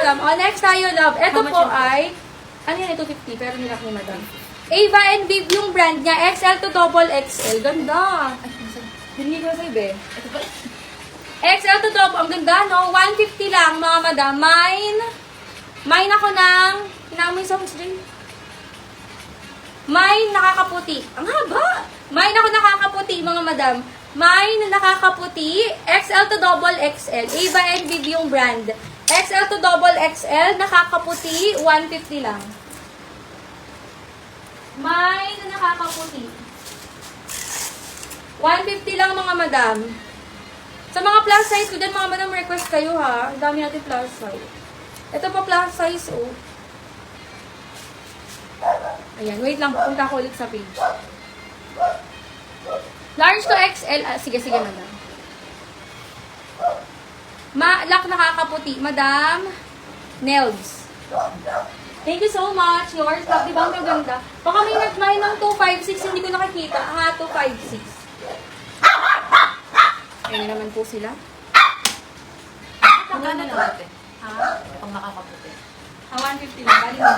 madam. O, next tayo, love. Ito How much po yun? ay, ano yan, ito 50, pero nilak ni madam. Ava and Viv yung brand niya, XL to double XL. Ganda. Ay, nasan? Hindi ko sa'yo, be. Ito pala. XL to double, ang ganda, no? 150 lang, mga madam. Mine ako ng, tinama yung songs din. Mine nakakaputi. Ang haba. Mine ako nakakaputi, mga madam. Mine nakakaputi, XL to double XL. Ava and Viv yung brand. XL to double XL, nakakaputi, 150 lang. Mine nakakaputi. 150 lang, mga madam. Sa mga plus size ko dyan, mga madam, request kayo, ha? Ang dami natin plus size. Ito pa plus size, oh. Ayan, wait lang. Punta ko ulit sa page. Large to XL. Ah, sige, madam. Lock nakakaputi. Madam, Nels. Thank you so much. Yours, di ba ang maganda? Baka may nag-mine ng 256, hindi ko nakikita. Ah, 256. Ayan naman po sila. Magkano to ate? Ha? Pang nakakaputi. Ah, 150 lang. Bali mo.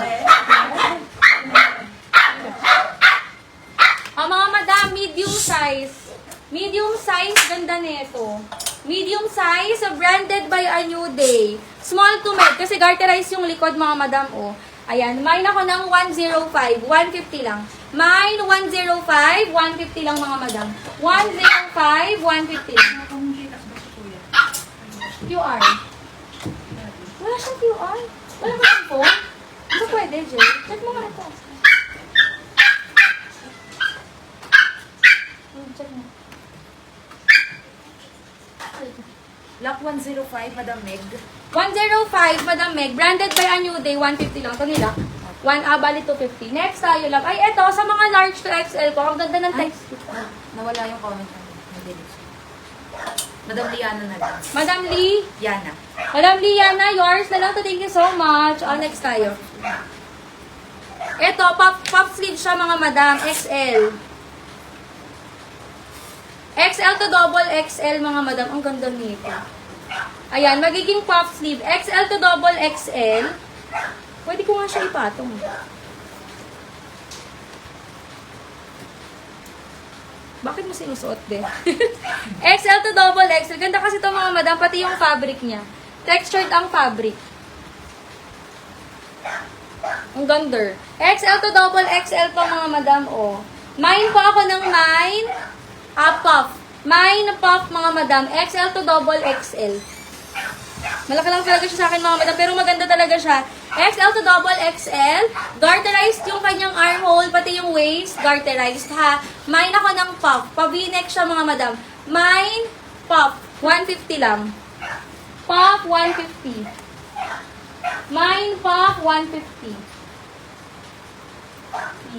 Mga madam, medium size. Medium size, ganda nito. Medium size, branded by A New Day. Small to med, kasi garterize yung likod, mga madam, oh. Ayan, mine ako ng 105, 150 lang. Mine, 105, 150 lang, mga madam. 105, 150 lang. QR. Wala siyang QR. Wala ka ng phone? Ito pwede, Jay. Check mo nga ito. Check mo. Lock 105, Madam Meg. 105, Madam Meg. Branded by A New Day, 150 lang. Ito nila. Bali 250. Next tayo lang. Ay, eto, sa mga large to XL ko, ang ganda ng text. Nawala yung comment namin. Nag-delete siya. Madam Liana na lang. Madam Lee. Yana. Madam Liana, yours na lang to. Thank you so much. Next tayo. Eto, pop sleeve siya, mga madam. XL. XL to double XL, mga madam. Ang ganda nito. Ayan, magiging puff sleeve. XL to double XL. Pwede ko nga siya ipatong. Bakit mo sinusuot, be? XL to double XL. Ganda kasi ito, mga madam. Pati yung fabric niya. Textured ang fabric. Ang ganda. XL to double XL pa, mga madam, oh. Mine po ako ng mine. Puff. Mine puff, mga madam. XL to double XL. Malaki lang talaga siya sa akin, mga madam. Pero maganda talaga siya. XL to double XL. Garterized yung kanyang armhole, pati yung waist. Garterized, ha. Mine ako ng puff. Pa-v-neck siya, mga madam. Mine puff. 150 lang. Puff, 150. Mine puff, 150.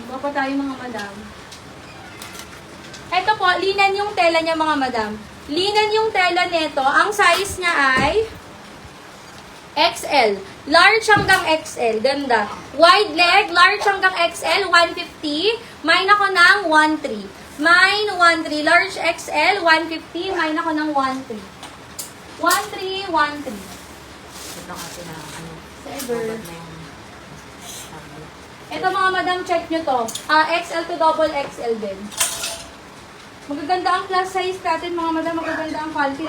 Iba pa tayo, mga madam. Ito po, linan yung tela niya, mga madam. Linan yung tela nito. Ang size niya ay XL. Large hanggang XL. Ganda. Wide leg, large hanggang XL, 150. Mine ako ng 13. Mine, 13. Large XL, 150. Mine ako ng 13. 13, 13. Ito lang kasi na ano. Saber. Robot na yung tablet. Ito, mga madam, check nyo to. XL to double XL din. Magaganda ang plus size natin, mga madam. Magaganda ang quality.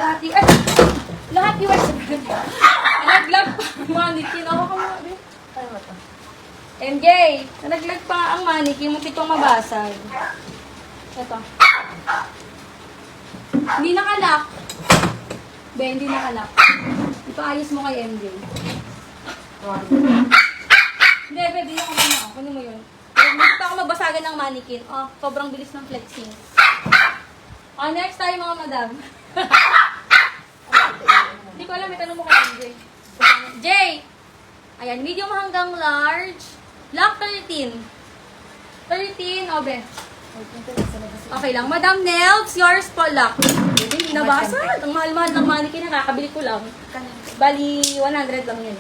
Lahat yung nalaglag pa ang mannequin. Ako ka mga, be. Ano ba ito? MJ, nalaglag pa ang mannequin. Muntik kong mabasag. Ito. Hindi nakalock. Be, hindi nakalock. Ipaayos mo kay MJ. Hindi, be, di ako muna. Kunin mo yun. Hindi pa ako magbasagan ng mannequin. Sobrang bilis ng flexing. Next tayo, mga madam. Hindi ko alam, may tanong mo kay MJ. Jay! Ayan, medium hanggang large. Lock 13. 13, be. Okay lang. Madam Nelps, yours po, lock. Hindi nabasag. Ang mahal-mahal ng mannequin, nakakabili ko lang. Bali, 100 lang yun.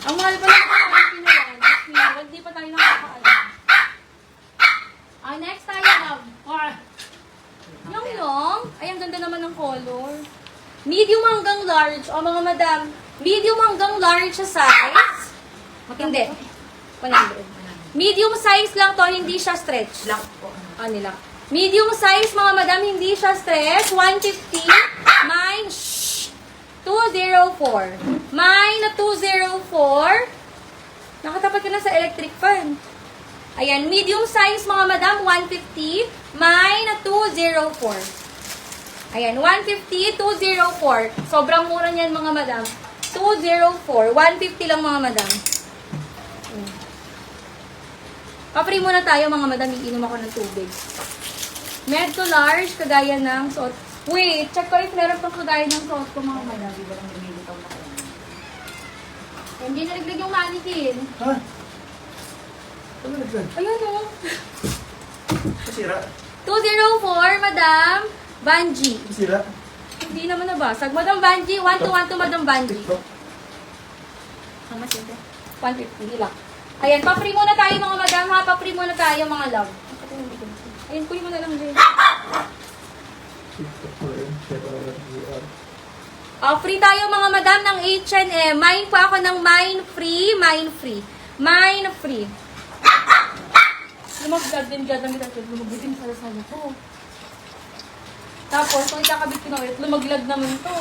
Ang mahal pa lang ng mannequin na yan. Hindi pa tayo nakakaalam. Next tayo, love. Yung. Ay, ang ganda naman ng color. Medium hanggang large. Mga madam, Medium hanggang large sa size. Hindi. 100. Medium size lang to, hindi siya stretch. Black po. Nila. Medium size, mga madam, hindi siya stretch. 150. Mine, 204. Mine na 204. Nakatapat ka na sa electric fan. Ayan, medium size, mga madam, 150. Mine na 204. Ayan, 150, 204. Sobrang mura niyan, mga madam. 204. 150 lang, mga madam. Pa-free muna tayo, mga madam. Iinom ako ng tubig. Med to large, kagaya ng suot. Wait, check ko if meron pang kagaya ng suot ko, mga madam. Di ba lang lumilitaw na kayo? Hindi naliglag yung mannequin. Ha? Ano naglag? Ayun, o. Masira? 204, madam. Banji. Masira? Hindi naman nabasag. Madam Banji, 1212, madam Banji. TikTok? Ang masinte. 150 lang. Ayan, pa-free muna tayo, mga madam, ha? Pa-free muna tayo, mga love. Ayan, kunin mo na lang din. TikTok ko rin. Share ko lang VR. Free tayo, mga madam, ng H&M. Mine po ako ng mine free, mine free. Mine free. Lumagdag din dyan namin natin. Lumagdag din sa sala ko. Tapos, kung ikakabit ko na ulit, lumaglag naman to.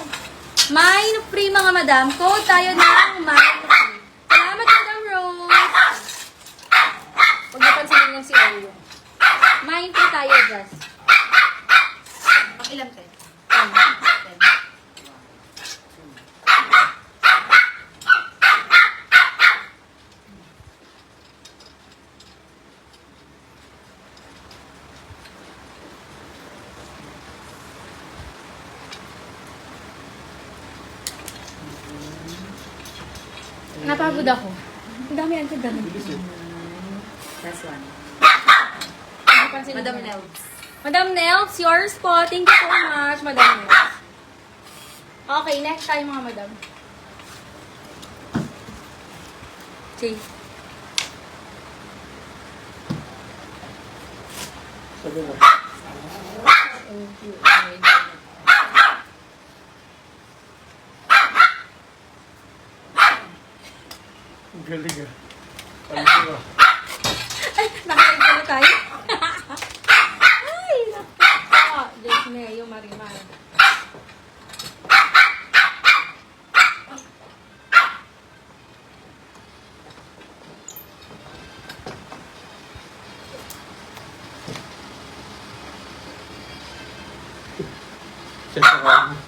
Mine free, mga madam. Code tayo ng mine free. Salamat, Madam Rose. Huwag niyo pansinin yung si Oreo. Mine free tayo, Jess. Pang ilan kayo? 10. Napagod ako. Ang dami ang dami. Bilis eh. Last one. Hindi pansinin Madam mo. Nels. Madam Nels, yours po. Thank you so much, Madam Nels. Okay, next tayo, mga madam. Okay. Sabi mo. Thank you. Ang galing ah. Alam mo ah. Ay, nakilig pala tayo. Ay, naku. Diyos Mayo, Marimar. Check ko lang.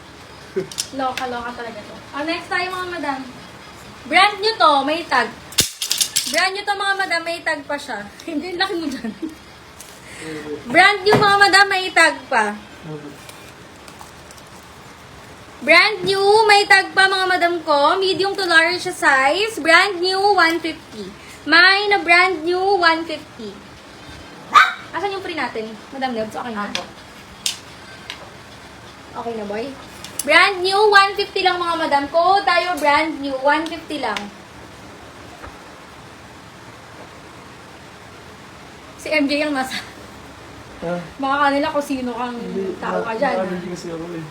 Loka talaga to. Next tayo, mga madam. Brand new to, may tag. Brand new to, mga madam, may tag pa siya. Hindi, laki mo dyan. Brand new, mga madam, may tag pa. Brand new, may tag pa, mga madam ko. Medium to large siya size. Brand new, 150. May na brand new, 150. Asan yung free natin? Madam Nebs, okay na? Ako. Okay na, boy? Brand new, 150 lang, mga madam ko. Tayo, brand new, 150 lang. Si MJ ang nasa. Ha? Baka kanila kung sino kang tao ka dyan. Hindi kasi ako eh.